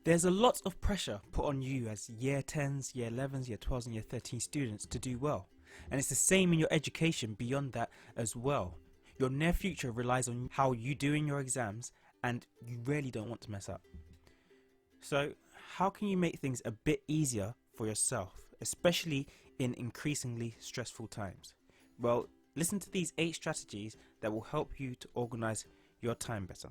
There's a lot of pressure put on you as year 10s, year 11s, year 12s and year 13 students to do well. And it's the same in your education beyond that as well. Your near future relies on how you do in your exams, and you really don't want to mess up. So how can you make things a bit easier for yourself, especially in increasingly stressful times? Well, listen to these 8 strategies that will help you to organise your time better.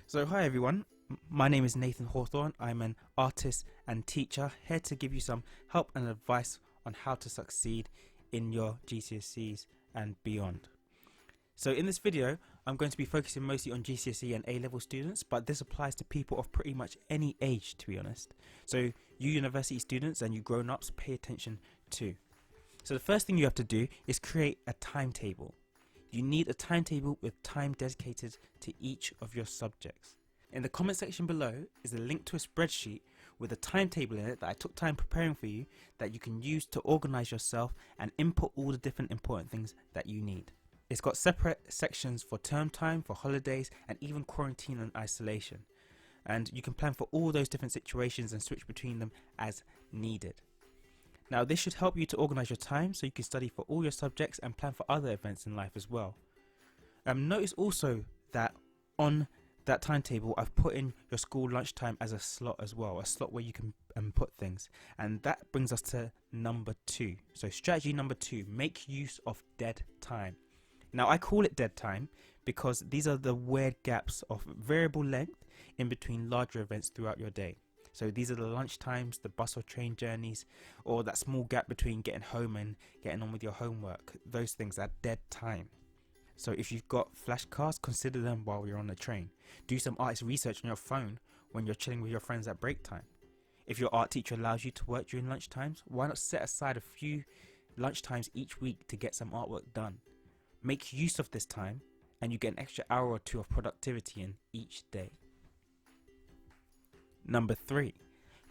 So hi everyone, my name is Nathan Hawthorne. I'm an artist and teacher, here to give you some help and advice on how to succeed in your GCSEs and beyond. So in this video, I'm going to be focusing mostly on GCSE and A-Level students, but this applies to people of pretty much any age, to be honest. So you university students and you grown-ups, pay attention too. So the first thing you have to do is create a timetable. You need a timetable with time dedicated to each of your subjects. In the comment section below is a link to a spreadsheet with a timetable in it that I took time preparing for you, that you can use to organise yourself and input all the different important things that you need. It's got separate sections for term time, for holidays, and even quarantine and isolation. And you can plan for all those different situations and switch between them as needed. Now this should help you to organise your time so you can study for all your subjects and plan for other events in life as well. Notice also that on that timetable I've put in your school lunchtime as a slot as well, a slot where you can put things, and that brings us to number 2. So strategy number 2, make use of dead time. Now I call it dead time because these are the weird gaps of variable length in between larger events throughout your day. So these are the lunch times, the bus or train journeys, or that small gap between getting home and getting on with your homework. Those things are dead time. So if you've got flashcards, consider them while you're on the train. Do some artist research on your phone when you're chilling with your friends at break time. If your art teacher allows you to work during lunch times, why not set aside a few lunch times each week to get some artwork done? Make use of this time and you get an extra hour or 2 of productivity in each day. Number 3,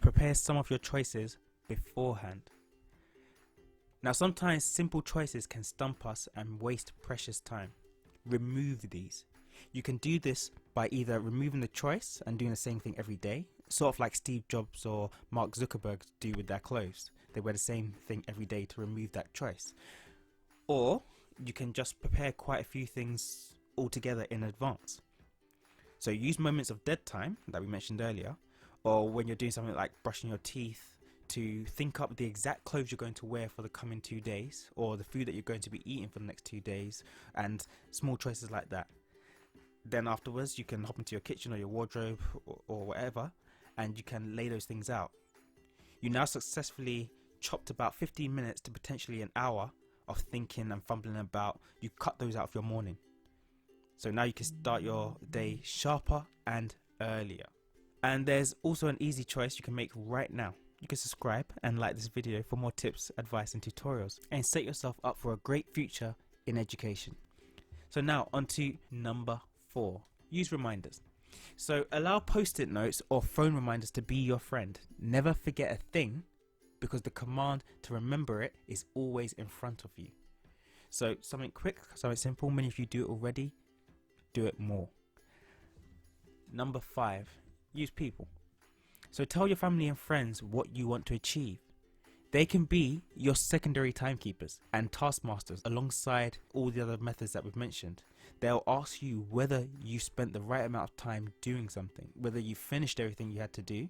prepare some of your choices beforehand. Now sometimes simple choices can stump us and waste precious time. Remove these. You can do this by either removing the choice and doing the same thing every day, sort of like Steve Jobs or Mark Zuckerberg do with their clothes. They wear the same thing every day to remove that choice. Or you can just prepare quite a few things altogether in advance. So use moments of dead time that we mentioned earlier, or when you're doing something like brushing your teeth, to think up the exact clothes you're going to wear for the coming 2 days, or the food that you're going to be eating for the next 2 days, and small choices like that. Then afterwards you can hop into your kitchen or your wardrobe or whatever, and you can lay those things out. You now successfully chopped about 15 minutes to potentially an hour of thinking and fumbling about. You cut those out of your morning. So now you can start your day sharper and earlier. And there's also an easy choice you can make right now. You can subscribe and like this video for more tips, advice and tutorials, and set yourself up for a great future in education. So now on to number 4, use reminders. So allow post-it notes or phone reminders to be your friend. Never forget a thing, because the command to remember it is always in front of you. So something quick, something simple. Many of you do it already, do it more. Number 5, use people. So tell your family and friends what you want to achieve. They can be your secondary timekeepers and taskmasters alongside all the other methods that we've mentioned. They'll ask you whether you spent the right amount of time doing something, whether you finished everything you had to do,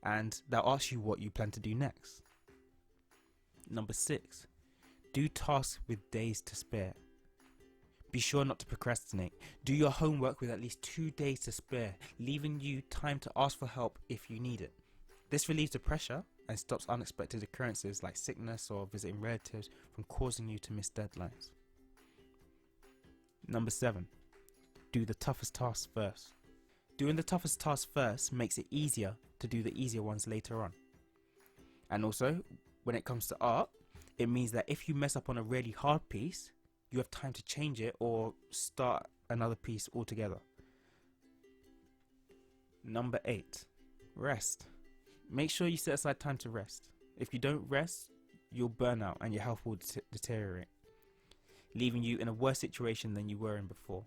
and they'll ask you what you plan to do next. Number 6, do tasks with days to spare. Be sure not to procrastinate. Do your homework with at least 2 days to spare, leaving you time to ask for help if you need it. This relieves the pressure and stops unexpected occurrences like sickness or visiting relatives from causing you to miss deadlines. Number 7, do the toughest tasks first. Doing the toughest tasks first makes it easier to do the easier ones later on. And also, when it comes to art, it means that if you mess up on a really hard piece, you have time to change it or start another piece altogether. Number 8, rest. Make sure you set aside time to rest. If you don't rest, you'll burn out and your health will deteriorate, leaving you in a worse situation than you were in before.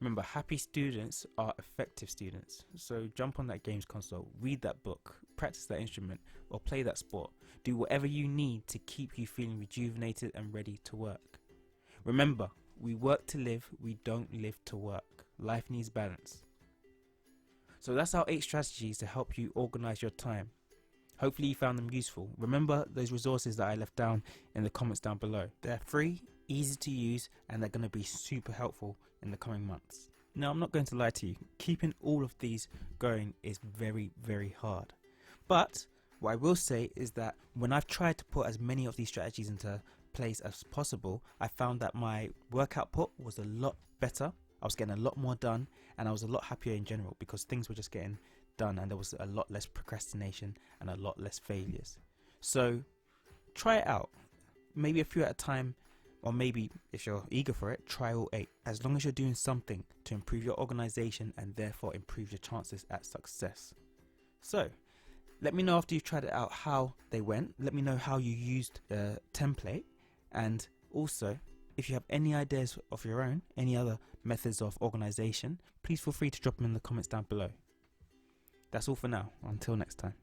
Remember, happy students are effective students. So jump on that games console, read that book, practice that instrument, or play that sport. Do whatever you need to keep you feeling rejuvenated and ready to work. Remember, we work to live, we don't live to work. Life needs balance. So that's our 8 strategies to help you organize your time. Hopefully you found them useful. Remember those resources that I left down in the comments down below. They're free, easy to use, and they're going to be super helpful in the coming months. Now, I'm not going to lie to you, keeping all of these going is very, very hard. But what I will say is that when I've tried to put as many of these strategies into place as possible, I found that my work output was a lot better. I was getting a lot more done, and I was a lot happier in general because things were just getting done and there was a lot less procrastination and a lot less failures. So try it out, maybe a few at a time, or maybe if you're eager for it, try all 8, as long as you're doing something to improve your organization and therefore improve your chances at success. So let me know after you've tried it out how they went. Let me know how you used the template, and also if you have any ideas of your own, any other methods of organization, please feel free to drop them in the comments down below. That's all for now. Until next time.